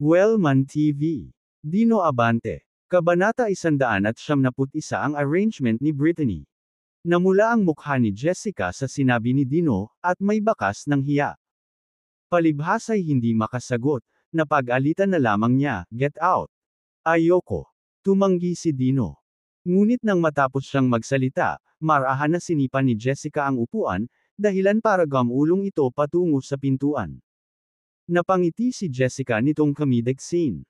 Wellman TV. Dino Abante. Kabanata 171 ang arrangement ni Brittany. Namula ang mukha ni Jessica sa sinabi ni Dino, at may bakas ng hiya. Palibhasa'y hindi makasagot, napag-alitan na lamang niya, "Get out." "Ayoko." Tumanggi si Dino. Ngunit nang matapos siyang magsalita, marahan na sinipa ni Jessica ang upuan, dahilan para gamulong ito patungo sa pintuan. Napangiti si Jessica nitong comedic scene.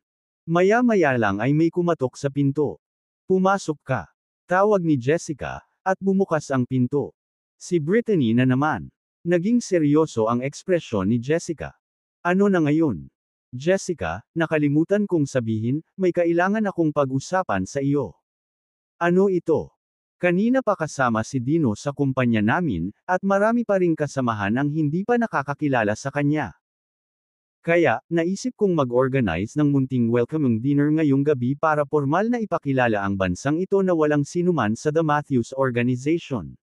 Maya-maya lang ay may kumatok sa pinto. "Pumasok ka." Tawag ni Jessica, at bumukas ang pinto. Si Brittany na naman. Naging seryoso ang ekspresyon ni Jessica. "Ano na ngayon?" "Jessica, nakalimutan kong sabihin, may kailangan akong pag-usapan sa iyo." "Ano ito?" "Kanina pa kasama si Dino sa kumpanya namin, at marami pa ring kasamahan ang hindi pa nakakakilala sa kanya. Kaya, naisip kong mag-organize ng munting welcoming dinner ngayong gabi para formal na ipakilala ang bansang ito na walang sinuman sa The Matthews Organization."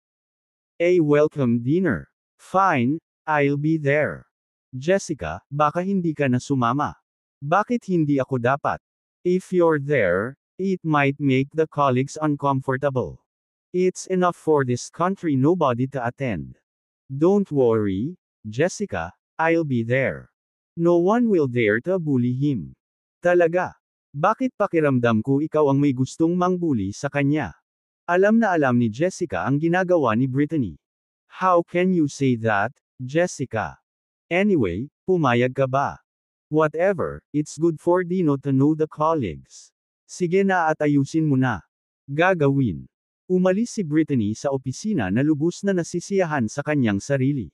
"A welcome dinner. Fine, I'll be there." "Jessica, baka hindi ka na sumama." "Bakit hindi ako dapat?" "If you're there, it might make the colleagues uncomfortable. It's enough for this country nobody to attend." "Don't worry, Jessica, I'll be there. No one will dare to bully him." "Talaga? Bakit pakiramdam ko ikaw ang may gustong mangbully sa kanya?" Alam na alam ni Jessica ang ginagawa ni Brittany. "How can you say that, Jessica? Anyway, pumayag ka ba?" "Whatever, it's good for Dino to know the colleagues." "Sige na at ayusin mo na." "Gagawin." Umalis si Brittany sa opisina na lubos na nasisiyahan sa kanyang sarili.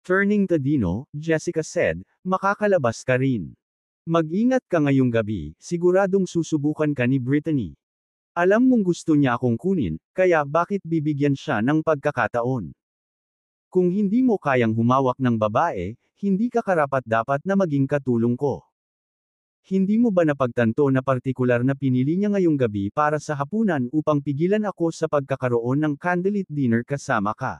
Turning to Dino, Jessica said, "Makakalabas ka rin. Mag-ingat ka ngayong gabi, siguradong susubukan ka ni Brittany. Alam mong gusto niya akong kunin, kaya bakit bibigyan siya ng pagkakataon? Kung hindi mo kayang humawak ng babae, hindi ka karapat-dapat na maging katulong ko. Hindi mo ba napagtanto na partikular na pinili niya ngayong gabi para sa hapunan upang pigilan ako sa pagkakaroon ng candlelit dinner kasama ka?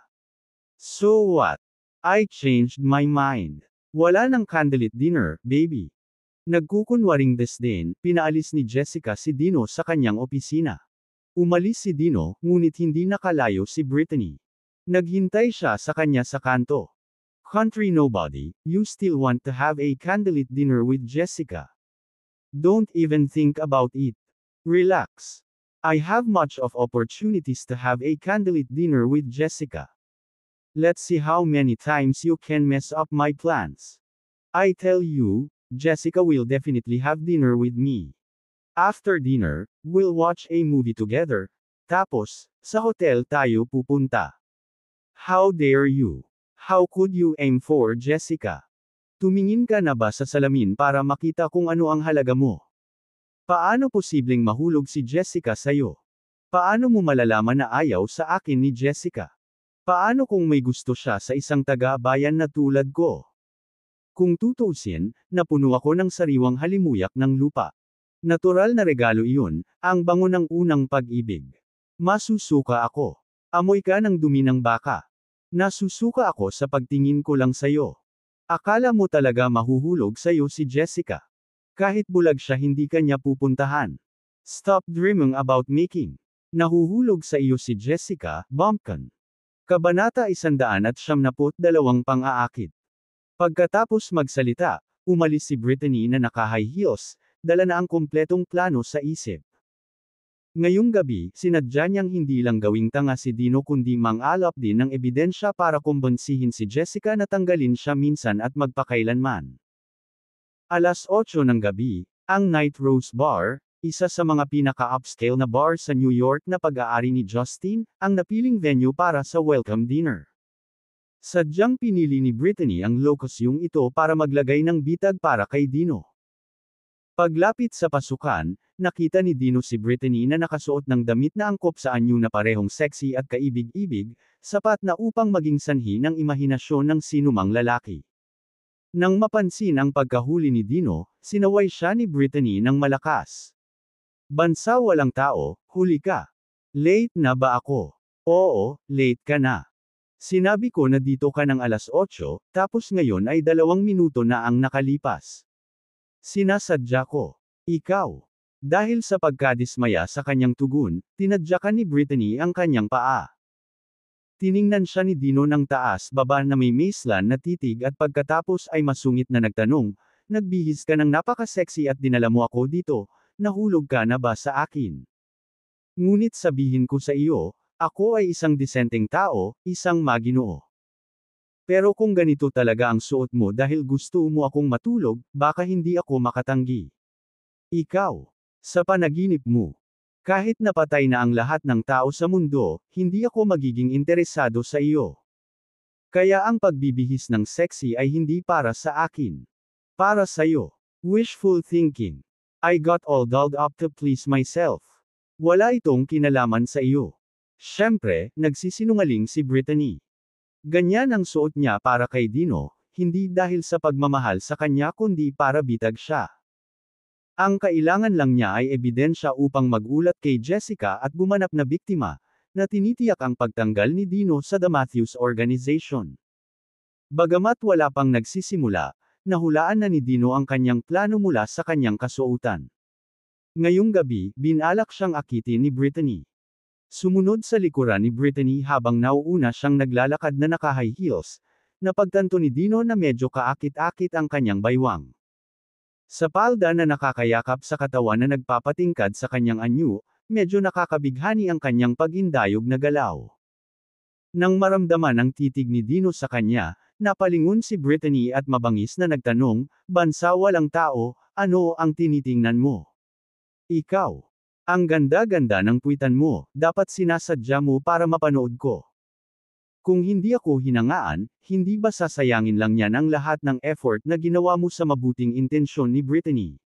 So what? I changed my mind. Wala ng candlelit dinner, baby." Nagkukunwaring disdain, pinaalis ni Jessica si Dino sa kanyang opisina. Umalis si Dino, ngunit hindi nakalayo si Brittany. Naghintay siya sa kanya sa kanto. "Country nobody, you still want to have a candlelit dinner with Jessica? Don't even think about it. Relax. I have much of opportunities to have a candlelit dinner with Jessica. Let's see how many times you can mess up my plans. I tell you, Jessica will definitely have dinner with me. After dinner, we'll watch a movie together. Tapos, sa hotel tayo pupunta." "How dare you? How could you aim for Jessica? Tumingin ka na ba sa salamin para makita kung ano ang halaga mo? Paano posibleng mahulog si Jessica sa'yo? Paano mo malalaman na ayaw sa akin ni Jessica? Paano kung may gusto siya sa isang taga-bayan na tulad ko? Kung tutuusin, napuno ako ng sariwang halimuyak ng lupa. Natural na regalo iyon, ang bango ng unang pag-ibig. Masusuka ako. Amoy ka ng dumi ng baka. Nasusuka ako sa pagtingin ko lang sa'yo. Akala mo talaga mahuhulog sa'yo si Jessica? Kahit bulag siya hindi kanya pupuntahan. Stop dreaming about making. Nahuhulog sa iyo si Jessica, bumpkin." Kabanata 172 pang-aakit. Pagkatapos magsalita, umalis si Brittany na naka-high heels, dala na ang kumpletong plano sa isip. Ngayong gabi, sinadya niyang hindi lang gawing tanga si Dino kundi mang-alap din ng ebidensya para kumbonsihin si Jessica na tanggalin siya minsan at magpakailanman. 8:00 ng gabi, ang Night Rose Bar, isa sa mga pinaka-upscale na bar sa New York na pag-aari ni Justin, ang napiling venue para sa welcome dinner. Sadyang pinili ni Brittany ang lokasyong ito para maglagay ng bitag para kay Dino. Paglapit sa pasukan, nakita ni Dino si Brittany na nakasuot ng damit na angkop sa anyo na parehong sexy at kaibig-ibig, sapat na upang maging sanhi ng imahinasyon ng sinumang lalaki. Nang mapansin ang pagkahuli ni Dino, sinaway siya ni Brittany ng malakas. "Bansa walang tao, huli ka. Late na ba ako?" "Oo, late ka na. Sinabi ko na dito ka ng 8:00, tapos ngayon ay 2 minuto na ang nakalipas." Sinasadya ko. Ikaw. Dahil sa pagkadismaya sa kanyang tugon, tinadyakan ni Brittany ang kanyang paa. Tiningnan siya ni Dino ng taas-baba na may maselan na titig at pagkatapos ay masungit na nagtanong, nagbihis ka ng napaka-sexy at dinala mo ako dito, nahulog ka na ba sa akin? Ngunit sabihin ko sa iyo, ako ay isang disenteng tao, isang maginoo. Pero kung ganito talaga ang suot mo dahil gusto mo akong matulog, baka hindi ako makatanggi. Ikaw. Sa panaginip mo. Kahit napatay na ang lahat ng tao sa mundo, hindi ako magiging interesado sa iyo. Kaya ang pagbibihis ng sexy ay hindi para sa akin. Para sa iyo. Wishful thinking. I got all dolled up to please myself. Wala itong kinalaman sa iyo. Siyempre, nagsisinungaling si Brittany. Ganyan ang suot niya para kay Dino, hindi dahil sa pagmamahal sa kanya kundi para bitag siya. Ang kailangan lang niya ay ebidensya upang magulat kay Jessica at gumanap na biktima, na tinitiyak ang pagtanggal ni Dino sa The Matthews Organization. Bagamat wala pang nagsisimula, nahulaan na ni Dino ang kanyang plano mula sa kanyang kasuotan. Ngayong gabi, binalak siyang akitin ni Brittany. Sumunod sa likuran ni Brittany habang nauuna siyang naglalakad na naka-high heels, napagtanto ni Dino na medyo kaakit-akit ang kanyang baywang. Sa palda na nakakayakap sa katawan na nagpapatingkad sa kanyang anyo, medyo nakakabighani ang kanyang pag-indayog na galaw. Nang maramdaman ang titig ni Dino sa kanya, napalingon si Brittany at mabangis na nagtanong, "Bansa walang tao, ano ang tinitingnan mo? Ikaw. Ang ganda-ganda ng puwitan mo, dapat sinasadya mo para mapanood ko. Kung hindi ako hinangaan, hindi ba sasayangin lang niyan ang lahat ng effort na ginawa mo sa mabuting intensyon ni Brittany?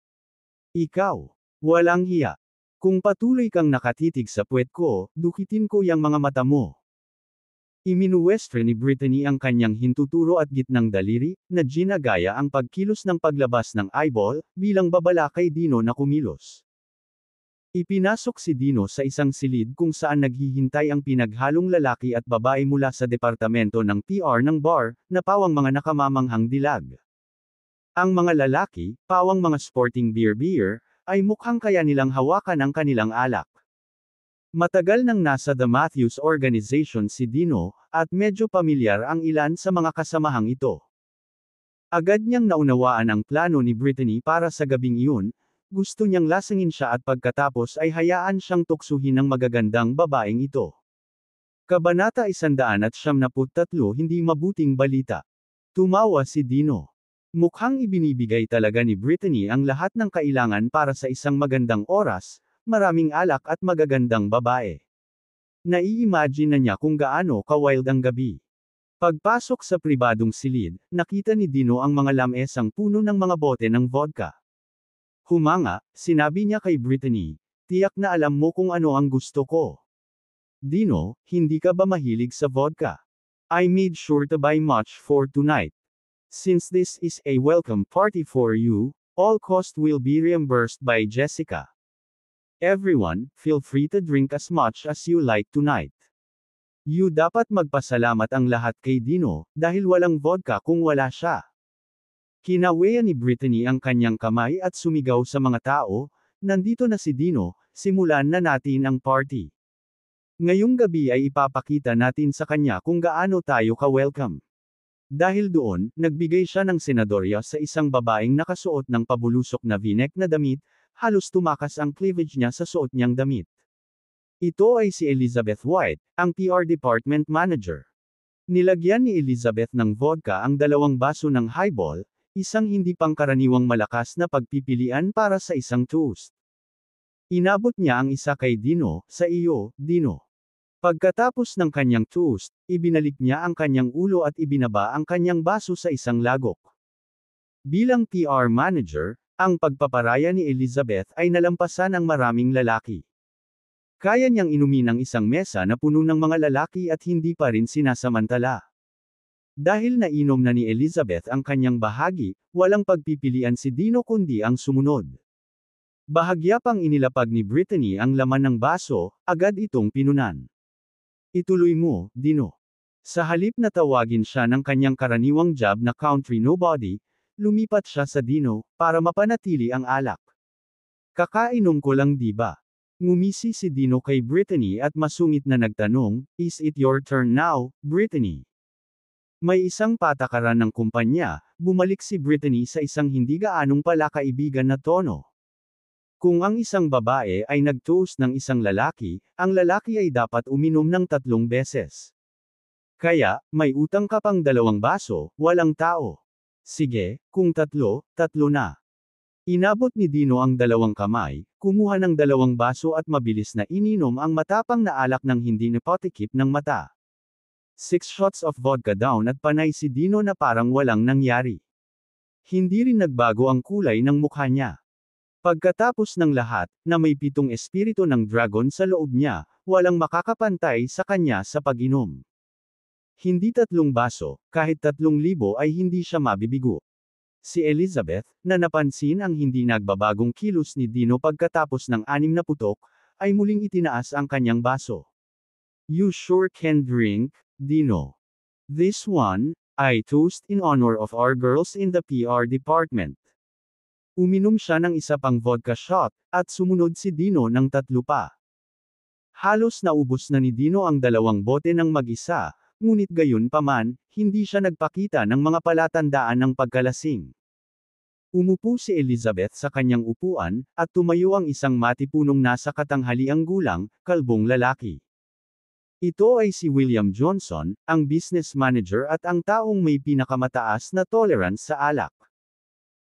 Ikaw. Walang hiya. Kung patuloy kang nakatitig sa puwet ko, dukitin ko yang mga mata mo." Iminuwestre ni Brittany ang kanyang hintuturo at gitnang daliri, na ginagaya ang pagkilos ng paglabas ng eyeball, bilang babala kay Dino na kumilos. Ipinasok si Dino sa isang silid kung saan naghihintay ang pinaghalong lalaki at babae mula sa departamento ng PR ng bar, na pawang mga nakamamanghang dilag. Ang mga lalaki, pawang mga sporting beer, ay mukhang kaya nilang hawakan ang kanilang alak. Matagal nang nasa The Matthews Organization si Dino, at medyo pamilyar ang ilan sa mga kasamahang ito. Agad niyang naunawaan ang plano ni Brittany para sa gabing iyon. Gusto niyang lasingin siya at pagkatapos ay hayaan siyang tuksuhin ng magagandang babaeng ito. Kabanata 173 Hindi mabuting balita. Tumawa si Dino. Mukhang ibinibigay talaga ni Brittany ang lahat ng kailangan para sa isang magandang oras, maraming alak at magagandang babae. Nai-imagine na niya kung gaano ka-wild ang gabi. Pagpasok sa pribadong silid, nakita ni Dino ang mga lamesang puno ng mga bote ng vodka. Humanga, sinabi niya kay Brittany, "Tiyak na alam mo kung ano ang gusto ko. Dino, hindi ka ba mahilig sa vodka? I made sure to buy much for tonight. Since this is a welcome party for you, all cost will be reimbursed by Jessica. Everyone, feel free to drink as much as you like tonight." You dapat magpasalamat ang lahat kay Dino, dahil walang vodka kung wala siya. Kinaweya ni Brittany ang kanyang kamay at sumigaw sa mga tao, "Nandito na si Dino, simulan na natin ang party. Ngayong gabi ay ipapakita natin sa kanya kung gaano tayo ka-welcome." Dahil doon, nagbigay siya ng senadorya sa isang babaeng nakasuot ng pabulusok na v-neck na damit, halos tumakas ang cleavage niya sa suot niyang damit. Ito ay si Elizabeth White, ang PR department manager. Nilagyan ni Elizabeth ng vodka ang 2 baso ng highball, isang hindi pangkaraniwang malakas na pagpipilian para sa isang toast. Inabot niya ang isa kay Dino, "Sa iyo, Dino." Pagkatapos ng kanyang toast, ibinalik niya ang kanyang ulo at ibinaba ang kanyang baso sa isang lagok. Bilang PR manager, ang pagpaparaya ni Elizabeth ay nalampasan ang maraming lalaki. Kaya niyang inumin ang isang mesa na puno ng mga lalaki at hindi pa rin sinasamantala. Dahil nainom na ni Elizabeth ang kanyang bahagi, walang pagpipilian si Dino kundi ang sumunod. Bahagya pang inilapag ni Brittany ang laman ng baso, agad itong pinunan. "Ituloy mo, Dino." Sa halip na tawagin siya ng kanyang karaniwang job na country nobody, lumipat siya sa Dino, para mapanatili ang alak. Kakainom ko lang di ba? Ngumisi si Dino kay Brittany at masungit na nagtanong, "Is it your turn now, Brittany?" May isang patakaran ng kumpanya, bumalik si Brittany sa isang hindi gaanong pala kaibigan na tono. Kung ang isang babae ay nag-toast ng isang lalaki, ang lalaki ay dapat uminom ng 3 beses. Kaya, may utang ka pang 2 baso, walang tao. Sige, kung 3, 3 na. Inabot ni Dino ang 2 kamay, kumuha ng 2 baso at mabilis na ininom ang matapang na alak ng hindi napotikip ng mata. 6 shots of vodka down at panay si Dino na parang walang nangyari. Hindi rin nagbago ang kulay ng mukha niya. Pagkatapos ng lahat, na may 7 espiritu ng dragon sa loob niya, walang makakapantay sa kanya sa pag-inom. Hindi 3 baso, kahit 3,000 ay hindi siya mabibigo. Si Elizabeth, na napansin ang hindi nagbabagong kilos ni Dino pagkatapos ng 6 na putok, ay muling itinaas ang kanyang baso. "You sure can drink, Dino. This one, I toast in honor of our girls in the PR department." Uminom siya ng isa pang vodka shot, at sumunod si Dino ng 3 pa. Halos naubos na ni Dino ang 2 bote ng mag-isa, ngunit gayon paman, hindi siya nagpakita ng mga palatandaan ng pagkalasing. Umupo si Elizabeth sa kanyang upuan, at tumayo ang isang matipunong nasa katanghaliang gulang, kalbong lalaki. Ito ay si William Johnson, ang business manager at ang taong may pinakamataas na tolerance sa alak.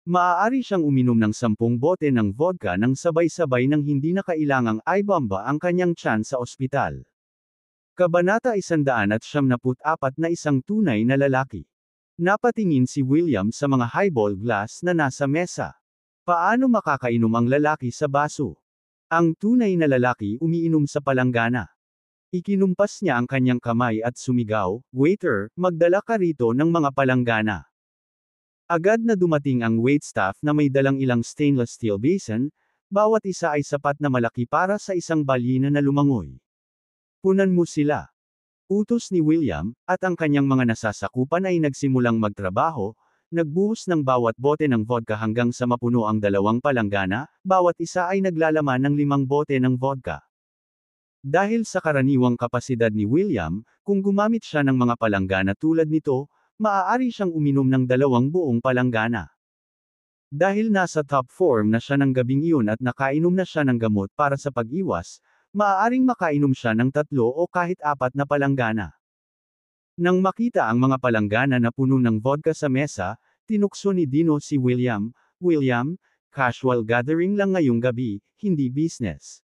Maaari siyang uminom ng 10 bote ng vodka nang sabay-sabay nang hindi na kailangang ibomba ang kanyang tiyan sa ospital. Kabanata 174 na isang tunay na lalaki. Napatingin si William sa mga highball glass na nasa mesa. Paano makakainom ang lalaki sa baso? Ang tunay na lalaki umiinom sa palanggana. Ikinumpas niya ang kanyang kamay at sumigaw, "Waiter, magdala ka rito ng mga palanggana." Agad na dumating ang waitstaff na may dalang ilang stainless steel basin, bawat isa ay sapat na malaki para sa isang balyena na lumangoy. "Punan mo sila." Utos ni William, at ang kanyang mga nasasakupan ay nagsimulang magtrabaho, nagbuhos ng bawat bote ng vodka hanggang sa mapuno ang 2 palanggana, bawat isa ay naglalaman ng 5 bote ng vodka. Dahil sa karaniwang kapasidad ni William, kung gumamit siya ng mga palanggana tulad nito, maaari siyang uminom ng 2 buong palanggana. Dahil nasa top form na siya ng gabing iyon at nakainom na siya ng gamot para sa pag-iwas, maaaring makainom siya ng 3 o kahit 4 na palanggana. Nang makita ang mga palanggana na puno ng vodka sa mesa, tinukso ni Dino si William, "William, casual gathering lang ngayong gabi, hindi business.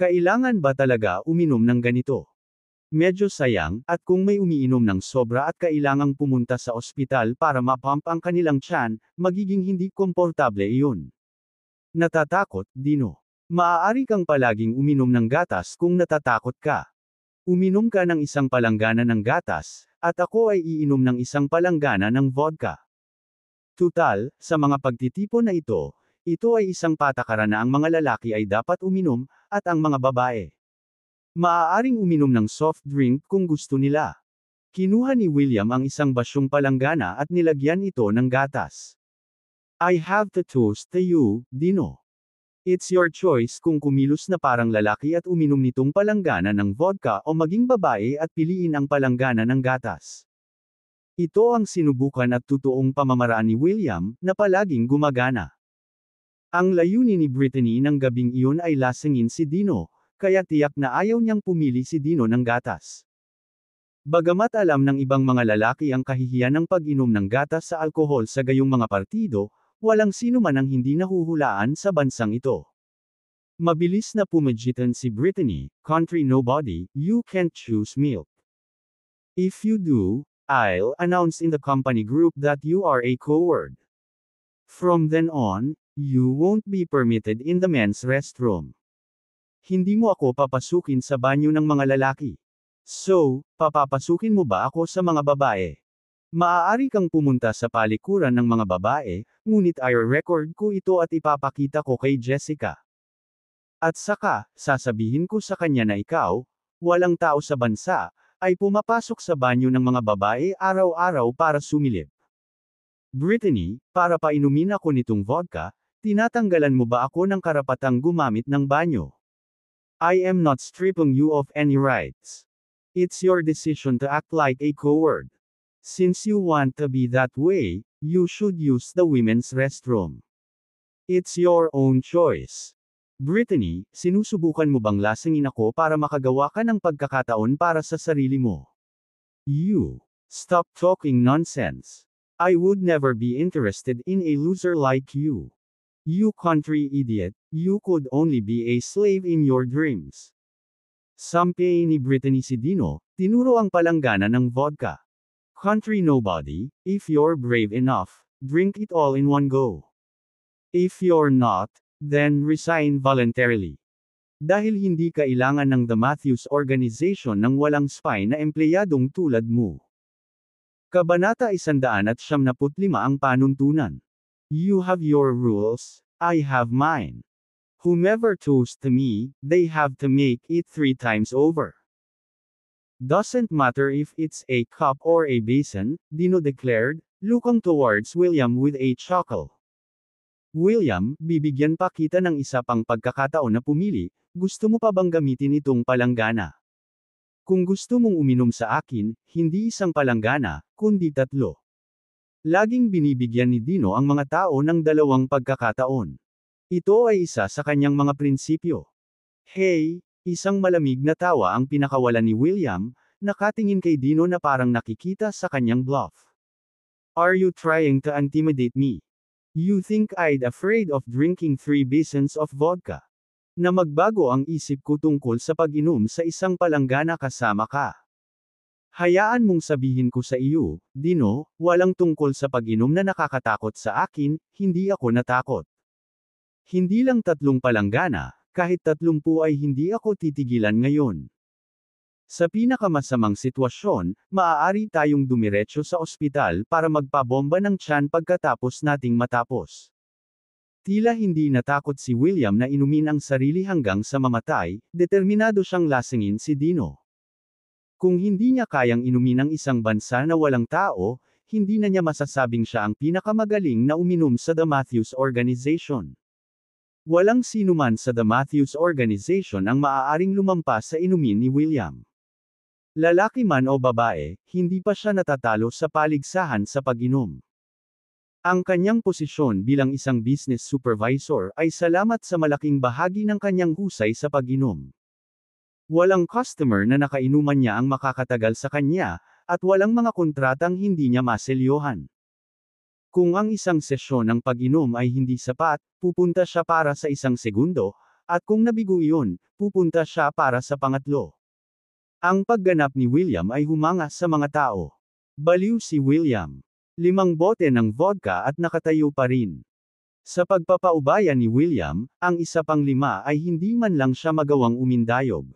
Kailangan ba talaga uminom ng ganito? Medyo sayang, at kung may umiinom ng sobra at kailangang pumunta sa ospital para mapump ang kanilang tiyan, magiging hindi komportable iyon." Natatakot, Dino? Maaari kang palaging uminom ng gatas kung natatakot ka. Uminom ka ng isang palanggana ng gatas, at ako ay iinom ng isang palanggana ng vodka. Tutal, sa mga pagtitipon na ito ay isang patakaran na ang mga lalaki ay dapat uminom, at ang mga babae maaaring uminom ng soft drink kung gusto nila. Kinuha ni William ang isang basyong palanggana at nilagyan ito ng gatas. "I have to toast to you, Dino. It's your choice kung kumilos na parang lalaki at uminom nitong palanggana ng vodka o maging babae at piliin ang palanggana ng gatas." Ito ang sinubukan at totoong pamamaraan ni William, na palaging gumagana. Ang layunin ni Brittany ng gabing iyon ay lasingin si Dino, kaya tiyak na ayaw niyang pumili si Dino ng gatas. Bagamat alam ng ibang mga lalaki ang kahihiyan ng pag-inom ng gatas sa alkohol sa gayong mga partido, walang sino man ang hindi nahuhulaan sa bansang ito. Mabilis na pumagitan si Brittany, "Country nobody, you can't choose milk. If you do, I'll announce in the company group that you are a coward. From then on, you won't be permitted in the men's restroom. Hindi mo ako papasukin sa banyo ng mga lalaki. So, papapasukin mo ba ako sa mga babae? Maaari kang pumunta sa palikuran ng mga babae, ngunit i-record ko ito at ipapakita ko kay Jessica. At saka, sasabihin ko sa kanya na ikaw, walang tao sa bansa, ay pumapasok sa banyo ng mga babae araw-araw para sumilip." Brittany, para painumin ako nitong vodka, tinatanggalan mo ba ako ng karapatang gumamit ng banyo? I am not stripping you of any rights. It's your decision to act like a coward. Since you want to be that way, you should use the women's restroom. It's your own choice. Brittany, sinusubukan mo bang lasingin ako para makagawa ka ng pagkakataon para sa sarili mo? You. Stop talking nonsense. I would never be interested in a loser like you. You country idiot, you could only be a slave in your dreams. Sampay ni Brittany si Dino, tinuro ang palanggana ng vodka. Country nobody, if you're brave enough, drink it all in one go. If you're not, then resign voluntarily. Dahil hindi kailangan ng The Matthews Organization ng walang spine na empleyadong tulad mo. Kabanata 175 ang panuntunan. You have your rules, I have mine. Whomever toasts to me, they have to make it 3 times over. Doesn't matter if it's a cup or a basin, Dino declared, looking towards William with a chuckle. William, bibigyan pa kita ng isa pang pagkakataon na pumili, gusto mo pa bang gamitin itong palanggana? Kung gusto mong uminom sa akin, hindi isang palanggana, kundi 3. Laging binibigyan ni Dino ang mga tao ng 2 pagkakataon. Ito ay isa sa kanyang mga prinsipyo. Hey, isang malamig na tawa ang pinakawalan ni William, nakatingin kay Dino na parang nakikita sa kanyang bluff. Are you trying to intimidate me? You think I'd afraid of drinking 3 basins of vodka? Na magbago ang isip ko tungkol sa pag-inom sa isang palanggana kasama ka. Hayaan mong sabihin ko sa iyo, Dino, walang tungkol sa pag-inom na nakakatakot sa akin, hindi ako natakot. Hindi lang 3 palanggana, kahit 30 ay hindi ako titigilan ngayon. Sa pinakamasamang sitwasyon, maaari tayong dumiretso sa ospital para magpabomba ng tiyan pagkatapos nating matapos. Tila hindi natakot si William na inumin ang sarili hanggang sa mamatay, determinado siyang lasingin si Dino. Kung hindi niya kayang inumin ang isang bansa na walang tao, hindi na niya masasabing siya ang pinakamagaling na uminom sa The Matthews Organization. Walang sinuman sa The Matthews Organization ang maaaring lumampas sa inumin ni William. Lalaki man o babae, hindi pa siya natatalo sa paligsahan sa pag-inom. Ang kanyang posisyon bilang isang business supervisor ay salamat sa malaking bahagi ng kanyang husay sa pag-inom. Walang customer na nakainuman niya ang makakatagal sa kanya, at walang mga kontratang hindi niya maselyohan. Kung ang isang sesyon ng pag-inom ay hindi sapat, pupunta siya para sa 1 segundo, at kung nabigo iyon, pupunta siya para sa pangatlo. Ang pagganap ni William ay humanga sa mga tao. Baliw si William. 5 bote ng vodka at nakatayo pa rin. Sa pagpapaubaya ni William, ang isa pang 5 ay hindi man lang siya magawang umindayog.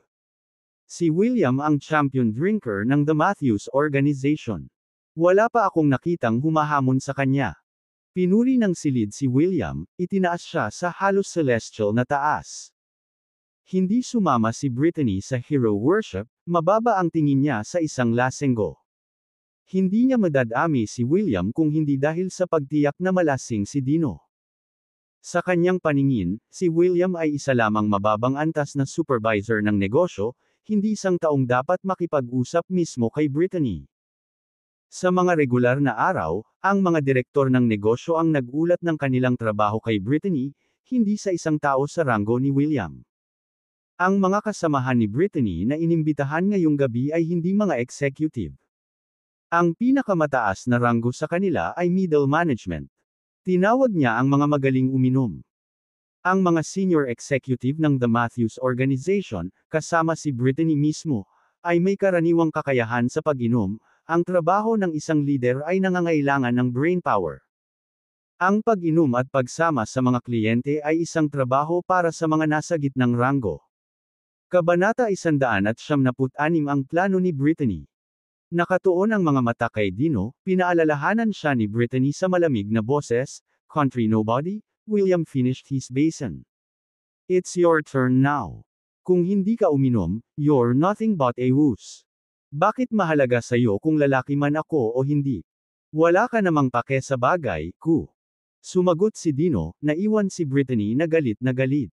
Si William ang champion drinker ng The Matthews Organization. Wala pa akong nakitang humahamon sa kanya. Pinuri ng silid si William, itinaas siya sa halos celestial na taas. Hindi sumama si Brittany sa hero worship, mababa ang tingin niya sa isang lasenggo. Hindi niya madadami si William kung hindi dahil sa pagtiyak na malasing si Dino. Sa kanyang paningin, si William ay isa lamang mababang antas na supervisor ng negosyo, hindi isang taong dapat makipag-usap mismo kay Brittany. Sa mga regular na araw, ang mga direktor ng negosyo ang nag-ulat ng kanilang trabaho kay Brittany, hindi sa isang tao sa ranggo ni William. Ang mga kasamahan ni Brittany na inimbitahan ngayong gabi ay hindi mga executive. Ang pinakamataas na ranggo sa kanila ay middle management. Tinawag niya ang mga magaling uminom. Ang mga senior executive ng The Matthews Organization, kasama si Brittany mismo, ay may karaniwang kakayahan sa pag-inom. Ang trabaho ng isang leader ay nangangailangan ng brain power. Ang pag-inom at pagsama sa mga kliyente ay isang trabaho para sa mga nasa gitnang ranggo. Kabanata 176 ang plano ni Brittany. Nakatuon ang mga mata kay Dino, pinaalalahanan siya ni Brittany sa malamig na boses, "Country nobody, William finished his basin. It's your turn now. Kung hindi ka uminom, you're nothing but a wuss. Bakit mahalaga sa'yo kung lalaki man ako o hindi? Wala ka namang pake sa bagay, ku. Sumagot si Dino, naiwan si Brittany na galit na galit.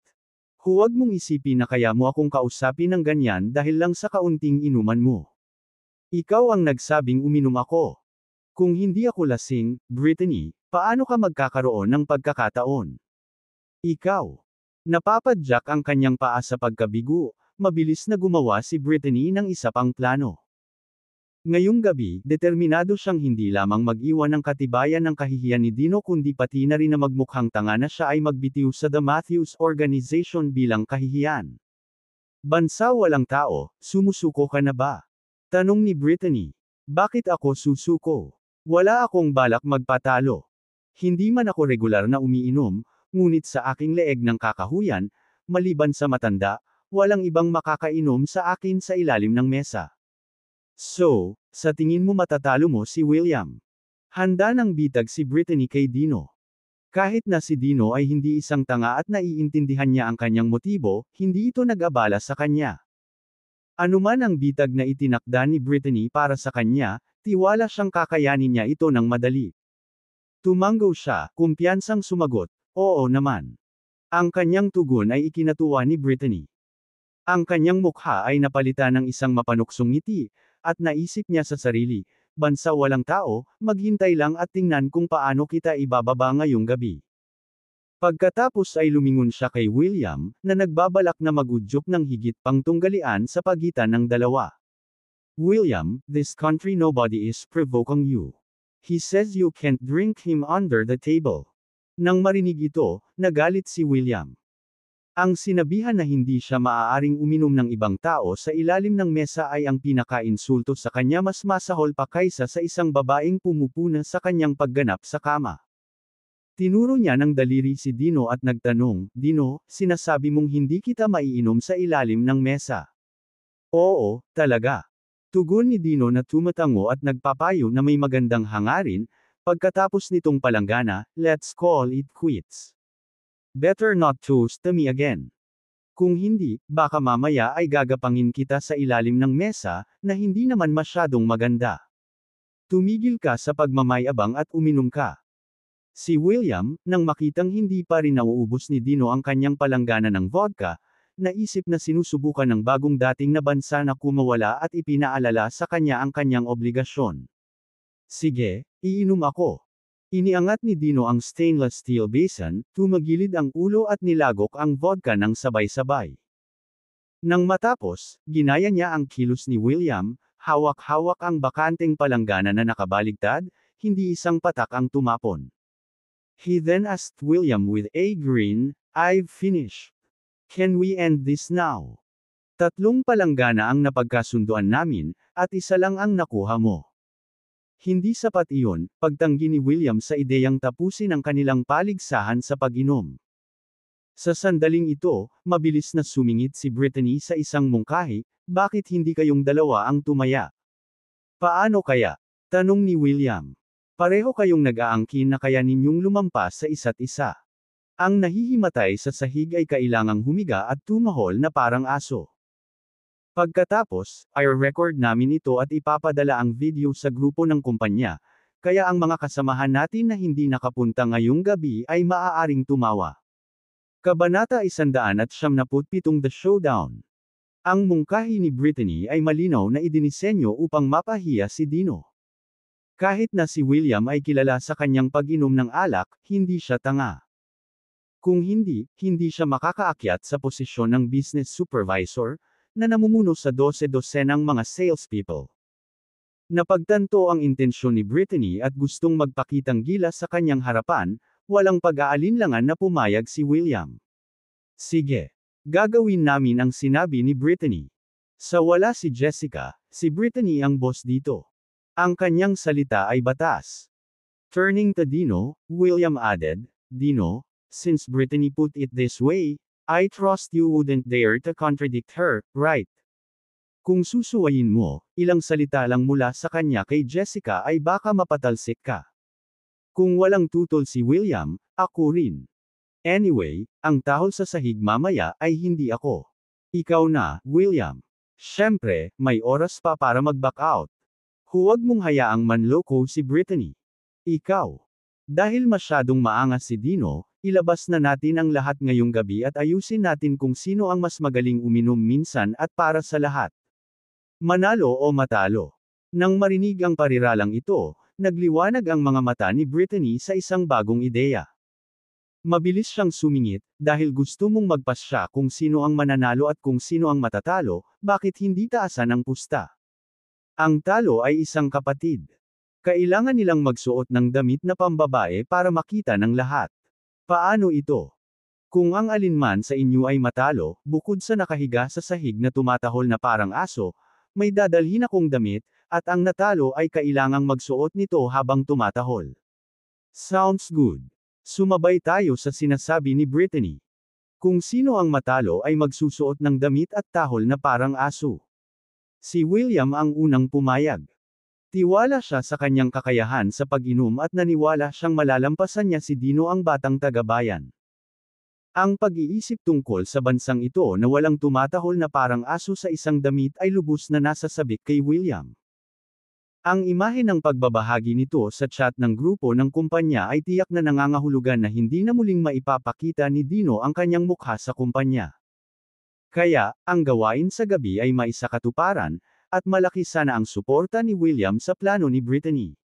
Huwag mong isipin na kaya mo akong kausapin ng ganyan dahil lang sa kaunting inuman mo. Ikaw ang nagsabing uminom ako. Kung hindi ako lasing, Brittany, paano ka magkakaroon ng pagkakataon? Ikaw. Napapadyak ang kanyang paa sa pagkabigo, mabilis na gumawa si Brittany ng isa pang plano. Ngayong gabi, determinado siyang hindi lamang mag-iwan ng katibayan ng kahihiyan ni Dino kundi pati na rin na magmukhang tanga na siya ay magbitiw sa The Matthews Organization bilang kahihiyan. Bansa walang tao, sumusuko ka na ba? Tanong ni Brittany. Bakit ako susuko? Wala akong balak magpatalo. Hindi man ako regular na umiinom, ngunit sa aking leeg ng kakahuyan, maliban sa matanda, walang ibang makakainom sa akin sa ilalim ng mesa. So, sa tingin mo matatalo mo si William? Handa nang bitag si Brittany kay Dino. Kahit na si Dino ay hindi isang tanga at naiintindihan niya ang kanyang motibo, hindi ito nag-abala sa kanya. Anuman ang bitag na itinakda ni Brittany para sa kanya, tiwala siyang kakayanin niya ito ng madali. Tumanggo siya, kumpiyansang sumagot, oo naman. Ang kanyang tugon ay ikinatuwa ni Brittany. Ang kanyang mukha ay napalitan ng isang mapanuksong ngiti, at naisip niya sa sarili, bansa walang tao, maghintay lang at tingnan kung paano kita ibababa ngayong gabi. Pagkatapos ay lumingon siya kay William, na nagbabalak na magudyok ng higit pang tunggalian sa pagitan ng dalawa. William, this country nobody is provoking you. He says you can't drink him under the table. Nang marinig ito, nagalit si William. Ang sinabihan na hindi siya maaaring uminom ng ibang tao sa ilalim ng mesa ay ang pinaka-insulto sa kanya mas masahol pa kaysa sa isang babaeng pumupuna sa kanyang pagganap sa kama. Tinuro niya ng daliri si Dino at nagtanong, Dino, sinasabi mong hindi kita maiinom sa ilalim ng mesa. Oo, talaga. Tugon ni Dino na tumatango at nagpapayo na may magandang hangarin, pagkatapos nitong palanggana, let's call it quits. Better not toast to me again. Kung hindi, baka mamaya ay gagapangin kita sa ilalim ng mesa, na hindi naman masyadong maganda. Tumigil ka sa pagmamayabang at uminom ka. Si William, nang makitang hindi pa rin nauubos ni Dino ang kanyang palanggana ng vodka, naisip na sinusubukan ng bagong dating na bansa na kumawala at ipinaalala sa kanya ang kanyang obligasyon. Sige, iinom ako. Iniangat ni Dino ang stainless steel basin, tumagilid ang ulo at nilagok ang vodka ng sabay-sabay. Nang matapos, ginaya niya ang kilos ni William, hawak-hawak ang bakanteng palanggana na nakabaligtad, hindi isang patak ang tumapon. He then asked William with a grin, I've finished. Can we end this now? 3 palanggana ang napagkasunduan namin, at isa lang ang nakuha mo. Hindi sapat iyon, pagtanggi ni William sa ideyang tapusin ang kanilang paligsahan sa pag-inom. Sa sandaling ito, mabilis na sumingit si Brittany sa isang mungkahi, bakit hindi kayong dalawa ang tumaya? Paano kaya? Tanong ni William. Pareho kayong nag-aangkin na kaya ninyong lumampas sa isa't isa. Ang nahihimatay sa sahig ay kailangang humiga at tumahol na parang aso. Pagkatapos, ay record namin ito at ipapadala ang video sa grupo ng kumpanya, kaya ang mga kasamahan natin na hindi nakapunta ngayong gabi ay maaaring tumawa. Kabanata 197 The Showdown. Ang mungkahi ni Brittany ay malinaw na idinisenyo upang mapahiya si Dino. Kahit na si William ay kilala sa kanyang pag-inom ng alak, hindi siya tanga. Kung hindi, hindi siya makakaakyat sa posisyon ng business supervisor, na namumuno sa 12-dosenang mga salespeople. Napagtanto ang intensyon ni Brittany at gustong magpakitang gilas sa kanyang harapan, walang pag-aalinlangan na pumayag si William. Sige. Gagawin namin ang sinabi ni Brittany. Sa wala si Jessica, si Brittany ang boss dito. Ang kanyang salita ay batas. Turning to Dino, William added, Dino, since Brittany put it this way, I trust you wouldn't dare to contradict her, right? Kung susuwayin mo, ilang salita lang mula sa kanya kay Jessica ay baka mapatalsik ka. Kung walang tutol si William, ako rin. Anyway, ang tahol sa sahig mamaya ay hindi ako. Ikaw na, William. Siyempre, may oras pa para mag-back out. Huwag mong hayaang manloko si Brittany. Ikaw. Dahil masyadong maangas si Dino, ilabas na natin ang lahat ngayong gabi at ayusin natin kung sino ang mas magaling uminom minsan at para sa lahat. Manalo o matalo. Nang marinig ang pariralang ito, nagliwanag ang mga mata ni Brittany sa isang bagong ideya. Mabilis siyang sumingit, dahil gusto mong magpasya kung sino ang mananalo at kung sino ang matatalo, bakit hindi taasan ang pusta? Ang talo ay isang kapatid. Kailangan nilang magsuot ng damit na pambabae para makita ng lahat. Paano ito? Kung ang alinman sa inyo ay matalo, bukod sa nakahiga sa sahig na tumatahol na parang aso, may dadalhin akong damit, at ang natalo ay kailangang magsuot nito habang tumatahol. Sounds good. Sumabay tayo sa sinasabi ni Brittany. Kung sino ang matalo ay magsusuot ng damit at tahol na parang aso. Si William ang unang pumayag. Tiwala siya sa kanyang kakayahan sa pag-inom at naniwala siyang malalampasan niya si Dino ang batang tagabayan. Ang pag-iisip tungkol sa bansang ito na walang tumatahol na parang aso sa isang damit ay lubos na nasasabik kay William. Ang imahe ng pagbabahagi nito sa chat ng grupo ng kumpanya ay tiyak na nangangahulugan na hindi na muling maipapakita ni Dino ang kanyang mukha sa kumpanya. Kaya, ang gawain sa gabi ay maisakatuparan, at malaki sana ang suporta ni William sa plano ni Brittany.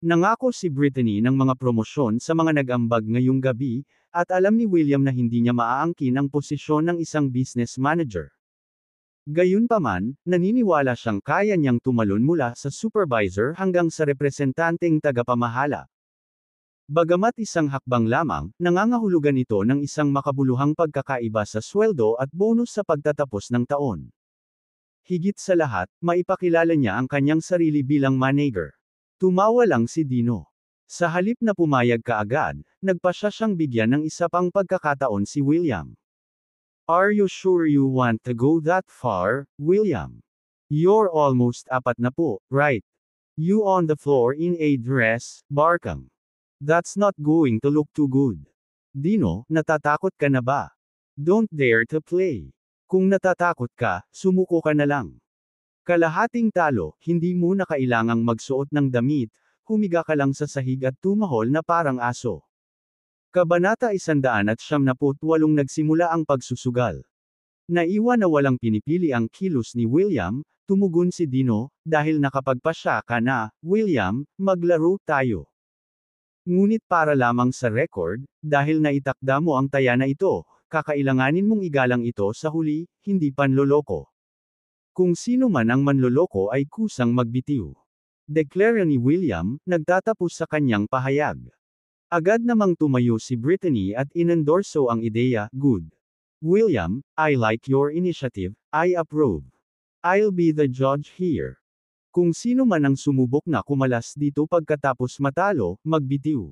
Nangako si Brittany ng mga promosyon sa mga nag-ambag ngayong gabi, at alam ni William na hindi niya maaangkin ang posisyon ng isang business manager. Gayunpaman, naniniwala siyang kaya niyang tumalon mula sa supervisor hanggang sa representanteng tagapamahala. Bagamat isang hakbang lamang, nangangahulugan ito ng isang makabuluhang pagkakaiba sa sweldo at bonus sa pagtatapos ng taon. Higit sa lahat, maipakilala niya ang kanyang sarili bilang manager. Tumawa lang si Dino. Sa halip na pumayag kaagad, nagpasya siyang bigyan ng isa pang pagkakataon si William. Are you sure you want to go that far, William? You're almost 40, right? You on the floor in a dress, Barkang. That's not going to look too good. Dino, natatakot ka na ba? Don't dare to play. Kung natatakot ka, sumuko ka na lang. Kalahating talo, hindi mo na kailangang magsuot ng damit, humiga ka lang sa sahig at tumahol na parang aso. Kabanata 178 nagsimula ang pagsusugal. Naiwan na walang pinipili ang kilos ni William, tumugon si Dino, dahil nakapagpasya ka na, William, maglaro tayo. Ngunit para lamang sa record, dahil naitakda mo ang taya na ito, kakailanganin mong igalang ito sa huli, hindi panloloko. Kung sino man ang manloloko ay kusang magbitiw. Deklara ni William, nagtatapos sa kanyang pahayag. Agad namang tumayo si Brittany at inendorso ang ideya, good. William, I like your initiative, I approve. I'll be the judge here. Kung sino man ang sumubok na kumalas dito pagkatapos matalo, magbitiw.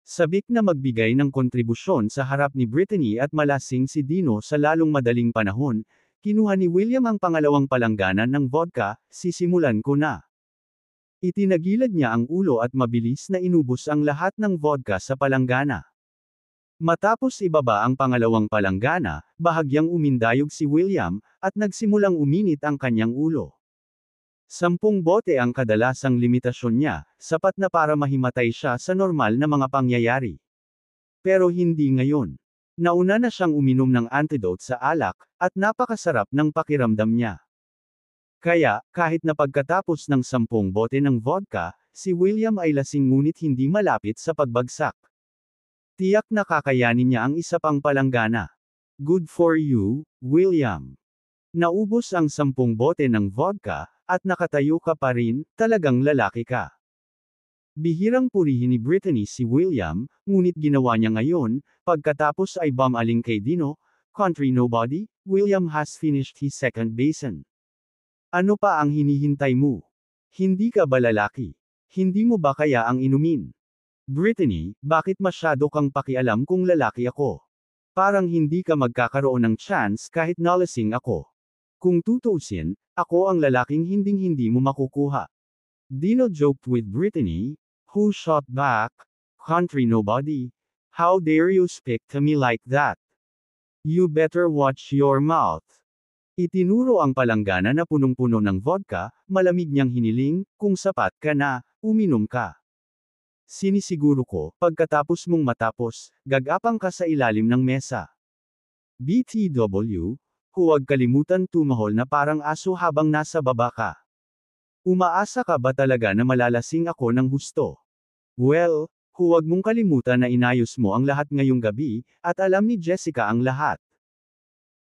Sabik na magbigay ng kontribusyon sa harap ni Brittany at malasing si Dino sa lalong madaling panahon, kinuha ni William ang pangalawang palangganan ng vodka, sisimulan ko na. Itinagilad niya ang ulo at mabilis na inubos ang lahat ng vodka sa palanggana. Matapos ibaba ang pangalawang palanggana, bahagyang umindayog si William, at nagsimulang uminit ang kanyang ulo. 10 bote ang kadalasang limitasyon niya, sapat na para mahimatay siya sa normal na mga pangyayari. Pero hindi ngayon. Nauna na siyang uminom ng antidote sa alak, at napakasarap ng pakiramdam niya. Kaya, kahit na pagkatapos ng 10 bote ng vodka, si William ay lasing ngunit hindi malapit sa pagbagsak. Tiyak na kakayanin niya ang isa pang palanggana. Good for you, William. Naubos ang 10 bote ng vodka, at nakatayo ka pa rin, talagang lalaki ka. Bihirang purihin ni Brittany si William, ngunit ginawa niya ngayon, pagkatapos ay bumaling kay Dino, country nobody, William has finished his second basin. Ano pa ang hinihintay mo? Hindi ka ba lalaki? Hindi mo ba kaya ang inumin? Brittany, bakit masyado kang pakialam kung lalaki ako? Parang hindi ka magkakaroon ng chance kahit nalasing ako. Kung tutuusin, ako ang lalaking hinding-hindi mo makukuha. Dino joked with Brittany, who shot back, country nobody, how dare you speak to me like that? You better watch your mouth. Itinuro ang palanggana na punong-puno ng vodka, malamig niyang hiniling, kung sapat ka na, uminom ka. Sinisiguro ko, pagkatapos mong matapos, gagapang ka sa ilalim ng mesa. BTW, huwag kalimutan tumahol na parang aso habang nasa baba ka. Umaasa ka ba talaga na malalasing ako ng husto? Well, huwag mong kalimutan na inayos mo ang lahat ngayong gabi, at alam ni Jessica ang lahat.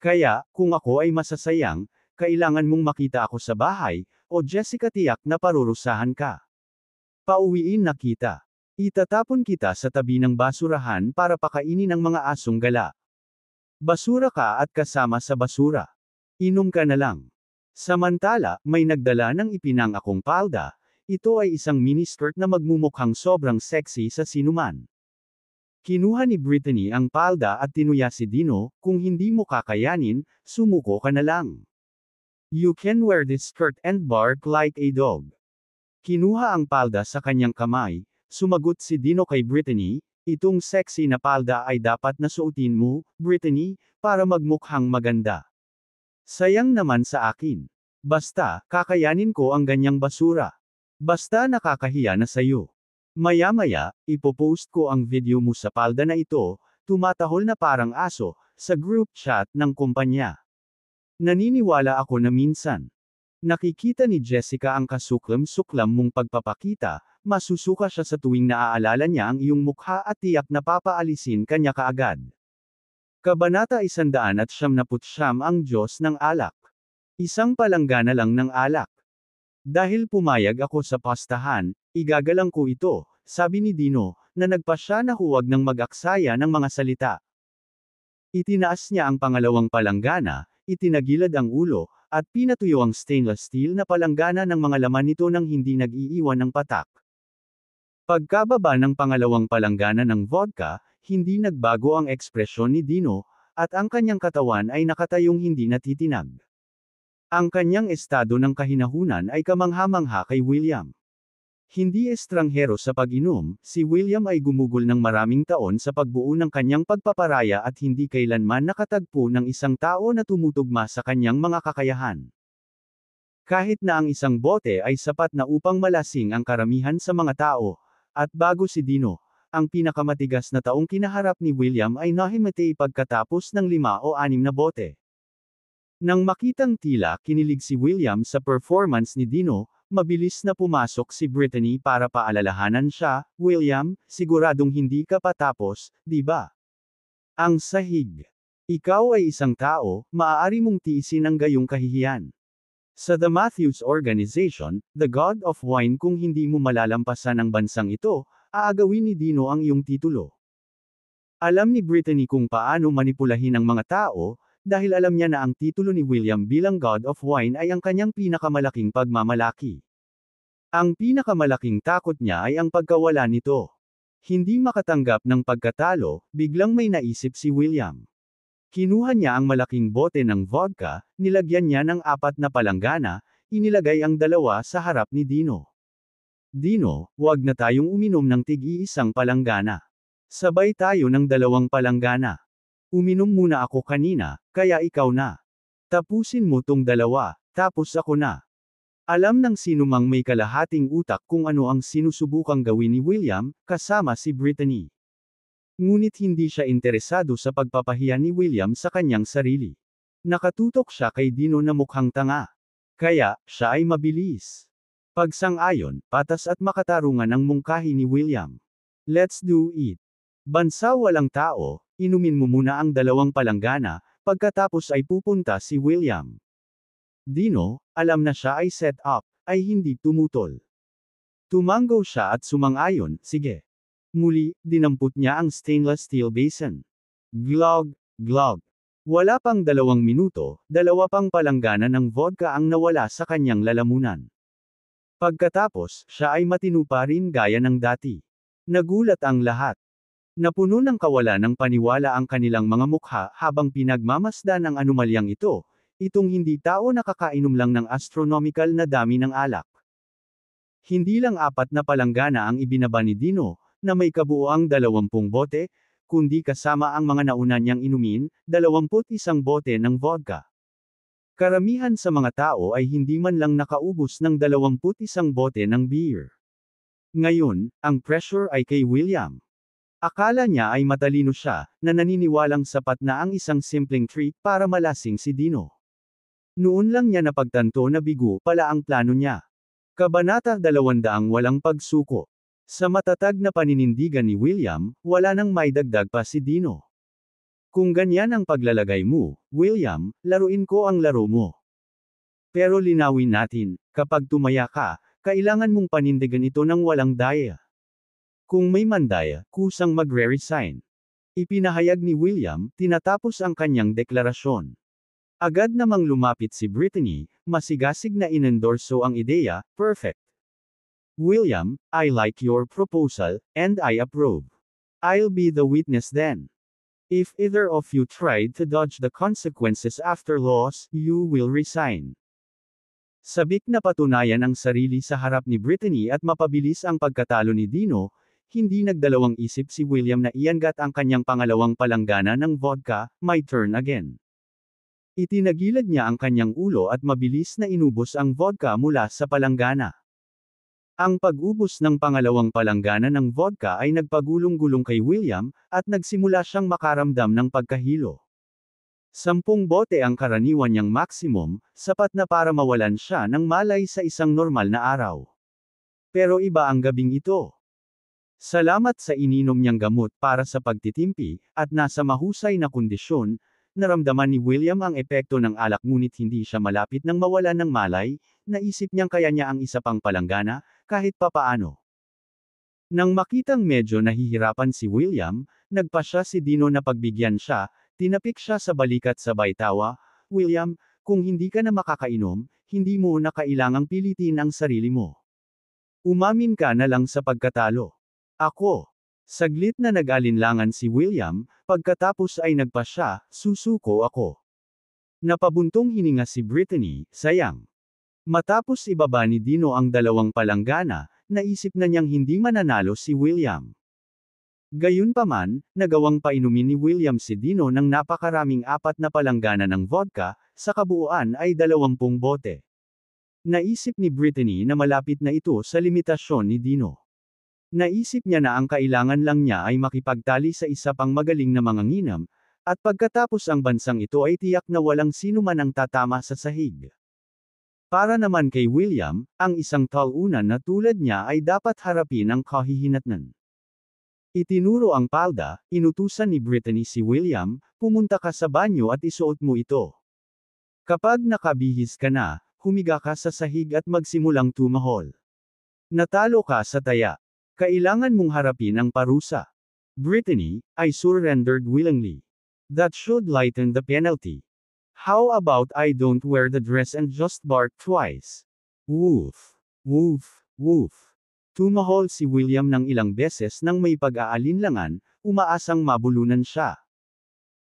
Kaya, kung ako ay masasayang, kailangan mong makita ako sa bahay, o Jessica tiyak na parurusahan ka. Pauwiin na kita. Itatapon kita sa tabi ng basurahan para pakainin ng mga asong gala. Basura ka at kasama sa basura. Inom ka na lang. Samantala, may nagdala ng ipinang akong palda. Ito ay isang miniskirt na magmumukhang sobrang sexy sa sinuman. Kinuha ni Brittany ang palda at tinuya si Dino, kung hindi mo kakayanin, sumuko ka na lang. You can wear this skirt and bark like a dog. Kinuha ang palda sa kanyang kamay, sumagot si Dino kay Brittany, itong sexy na palda ay dapat na suotin mo, Brittany, para magmukhang maganda. Sayang naman sa akin. Basta, kakayanin ko ang ganyang basura. Basta nakakahiya na sayo. Maya-maya, ipopost ko ang video mo sa palda na ito, tumatahol na parang aso, sa group chat ng kumpanya. Naniniwala ako na minsan. Nakikita ni Jessica ang kasuklam-suklam mong pagpapakita, masusuka siya sa tuwing naaalala niya ang iyong mukha at tiyak na papaalisin kanya kaagad. Kabanata 179 ang Diyos ng Alak. Isang palanggana lang ng alak. Dahil pumayag ako sa pastahan, igagalang ko ito, sabi ni Dino, na nagpasya na huwag nang mag-aksaya ng mga salita. Itinaas niya ang pangalawang palanggana, itinagilad ang ulo, at pinatuyo ang stainless steel na palanggana ng mga laman nito nang hindi nag-iiwan ng patak. Pagkababa ng pangalawang palanggana ng vodka, hindi nagbago ang ekspresyon ni Dino, at ang kanyang katawan ay nakatayong hindi natitinag. Ang kanyang estado ng kahinahunan ay kamangha-mangha kay William. Hindi estranghero sa pag-inom, si William ay gumugol ng maraming taon sa pagbuo ng kanyang pagpaparaya at hindi kailanman nakatagpo ng isang tao na tumutugma sa kanyang mga kakayahan. Kahit na ang isang bote ay sapat na upang malasing ang karamihan sa mga tao, at bago si Dino, ang pinakamatigas na taong kinaharap ni William ay nahimatay pagkatapos ng 5 o 6 na bote. Nang makitang tila kinilig si William sa performance ni Dino, mabilis na pumasok si Brittany para paalalahanan siya, William, siguradong hindi ka patapos, di ba? Ang sahig. Ikaw ay isang tao, maaari mong tiisin ang gayong kahihiyan. Sa The Matthews Organization, the God of Wine kung hindi mo malalampasan ang bansang ito, aagawin ni Dino ang iyong titulo. Alam ni Brittany kung paano manipulahin ang mga tao, dahil alam niya na ang titulo ni William bilang God of Wine ay ang kanyang pinakamalaking pagmamalaki. Ang pinakamalaking takot niya ay ang pagkawala nito. Hindi makatanggap ng pagkatalo, biglang may naisip si William. Kinuha niya ang malaking bote ng vodka, nilagyan niya ng 4 na palanggana, inilagay ang 2 sa harap ni Dino. Dino, wag na tayong uminom ng tig-iisang palanggana. Sabay tayo ng 2 palanggana. Uminom muna ako kanina, kaya ikaw na. Tapusin mo tong 2, tapos ako na. Alam ng sinumang may kalahating utak kung ano ang sinusubukang gawin ni William, kasama si Brittany. Ngunit hindi siya interesado sa pagpapahiya ni William sa kanyang sarili. Nakatutok siya kay Dino na mukhang tanga. Kaya, siya ay mabilis. Pagsang-ayon, patas at makatarungan ang mungkahi ni William. Let's do it. Bansa walang tao, inumin mo muna ang 2 palanggana, pagkatapos ay pupunta si William. Dino, alam na siya ay set up, ay hindi tumutol. Tumango siya at sumang-ayon, sige. Muli, dinampot niya ang stainless steel basin. Glog, glog. Wala pang 2 minuto, 2 pang palanggana ng vodka ang nawala sa kanyang lalamunan. Pagkatapos, siya ay matino pa rin gaya ng dati. Nagulat ang lahat. Napuno ng kawalan ng paniwala ang kanilang mga mukha habang pinagmamasdan ang anomalyang ito, itong hindi tao nakakainom lang ng astronomical na dami ng alak. Hindi lang 4 na palanggana ang ibinaba ni Dino, na may kabuoang 20 bote, kundi kasama ang mga nauna niyang inumin, 21 bote ng vodka. Karamihan sa mga tao ay hindi man lang nakaubos ng 21 bote ng beer. Ngayon, ang pressure ay kay William. Akala niya ay matalino siya, na naniniwalang sapat na ang isang simpleng trick para malasing si Dino. Noon lang niya napagtanto na bigo pala ang plano niya. Kabanata 200 Walang pagsuko. Sa matatag na paninindigan ni William, wala nang maidagdag pa si Dino. Kung ganyan ang paglalagay mo, William, laruin ko ang laro mo. Pero linawin natin, kapag tumaya ka, kailangan mong panindigan ito ng walang daya. Kung may mandaya, kusang magre-resign. Ipinahayag ni William, tinatapos ang kanyang deklarasyon. Agad namang lumapit si Brittany, masigasig na inendorso ang ideya, perfect. William, I like your proposal, and I approve. I'll be the witness then. If either of you tried to dodge the consequences after loss, you will resign. Sabik na patunayan ang sarili sa harap ni Brittany at mapabilis ang pagkatalo ni Dino, hindi nagdalawang isip si William na iangat ang kanyang pangalawang palanggana ng vodka, my turn again. Itinagilid niya ang kanyang ulo at mabilis na inubos ang vodka mula sa palanggana. Ang pag-ubos ng pangalawang palanggana ng vodka ay nagpagulong-gulong kay William, at nagsimula siyang makaramdam ng pagkahilo. 10 bote ang karaniwan niyang maximum, sapat na para mawalan siya ng malay sa isang normal na araw. Pero iba ang gabing ito. Salamat sa ininom niyang gamot para sa pagtitimpi, at nasa mahusay na kondisyon, naramdaman ni William ang epekto ng alak ngunit hindi siya malapit nang mawalan ng malay, naisip niyang kaya niya ang isa pang palanggana, kahit papaano. Nang makitang medyo nahihirapan si William, nagpasya si Dino na pagbigyan siya, tinapik siya sa balikat sabay tawa, William, kung hindi ka na makakainom, hindi mo na kailangang pilitin ang sarili mo. Umamin ka na lang sa pagkatalo. Ako. Saglit na nag-alinlangan si William, pagkatapos ay nagpasya, susuko ako. Napabuntong hininga si Brittany, sayang. Matapos ibaba ni Dino ang dalawang palanggana, naisip na niyang hindi mananalo si William. Gayunpaman, nagawang painumin ni William si Dino ng napakaraming 4 na palanggana ng vodka, sa kabuuan ay 20 bote. Naisip ni Brittany na malapit na ito sa limitasyon ni Dino. Naisip niya na ang kailangan lang niya ay makipagtali sa isa pang magaling na manginginom, at pagkatapos ang bansang ito ay tiyak na walang sino man ang tatama sa sahig. Para naman kay William, ang isang talunan na tulad niya ay dapat harapin ang kahihinatnan. Itinuro ang palda, inutusan ni Brittany si William, pumunta ka sa banyo at isuot mo ito. Kapag nakabihis ka na, humiga ka sa sahig at magsimulang tumahol. Natalo ka sa taya. Kailangan mong harapin ang parusa. Brittany, I surrendered willingly. That should lighten the penalty. How about I don't wear the dress and just bark twice? Woof. Woof. Woof. Tumahol si William ng ilang beses nang may pag-aalinlangan, umaasang mabulunan siya.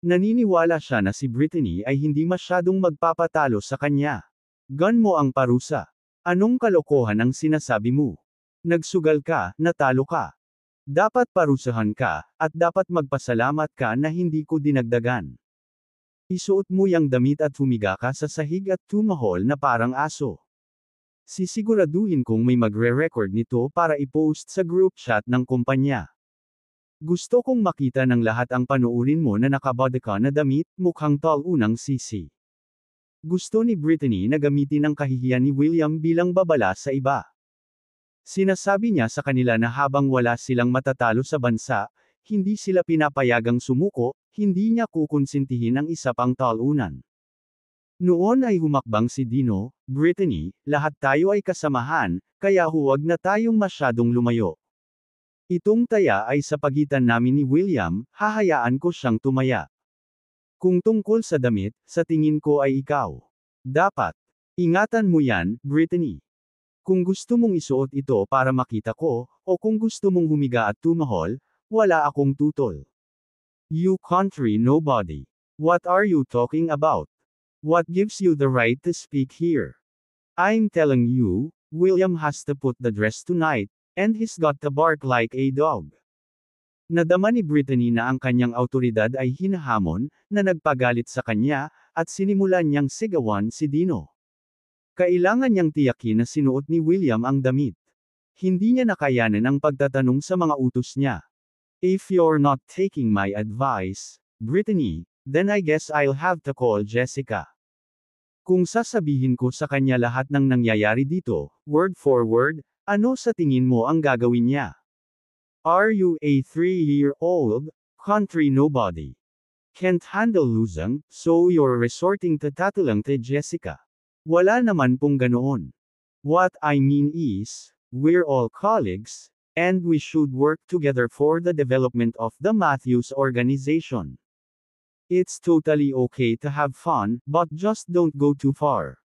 Naniniwala siya na si Brittany ay hindi masyadong magpapatalo sa kanya. Gun mo ang parusa. Anong kalokohan ang sinasabi mo? Nagsugal ka, natalo ka. Dapat parusahan ka, at dapat magpasalamat ka na hindi ko dinagdagan. Isuot mo yang damit at humiga ka sa sahig at tumahol na parang aso. Sisiguraduhin kong may magre-record nito para i-post sa group chat ng kumpanya. Gusto kong makita ng lahat ang panuurin mo na nakabody ka na damit, mukhang talunang sisi. Gusto ni Brittany na gamitin ang kahihiyan ni William bilang babala sa iba. Sinasabi niya sa kanila na habang wala silang matatalo sa bansa, hindi sila pinapayagang sumuko, hindi niya kukonsintihin ang isa pang talunan. Noon ay humakbang si Dino, Brittany, lahat tayo ay kasamahan, kaya huwag na tayong masyadong lumayo. Itong taya ay sa pagitan namin ni William, hahayaan ko siyang tumaya. Kung tungkol sa damit, sa tingin ko ay ikaw. Dapat. Ingatan mo yan, Brittany. Kung gusto mong isuot ito para makita ko, o kung gusto mong humiga at tumahol, wala akong tutol. You country nobody. What are you talking about? What gives you the right to speak here? I'm telling you, William has to put the dress tonight, and he's got to bark like a dog. Nadama ni Brittany na ang kanyang autoridad ay hinahamon, na nagpagalit sa kanya, at sinimulan niyang sigawan si Dino. Kailangan niyang tiyakin na sinuot ni William ang damit. Hindi niya nakayanan ang pagtatanong sa mga utos niya. If you're not taking my advice, Brittany, then I guess I'll have to call Jessica. Kung sasabihin ko sa kanya lahat ng nangyayari dito, word for word, ano sa tingin mo ang gagawin niya? Are you a 3-year-old country nobody? Can't handle losing, so you're resorting to tattling to Jessica. Wala naman pong ganoon. What I mean is, we're all colleagues, and we should work together for the development of the Matthews organization. It's totally okay to have fun, but just don't go too far.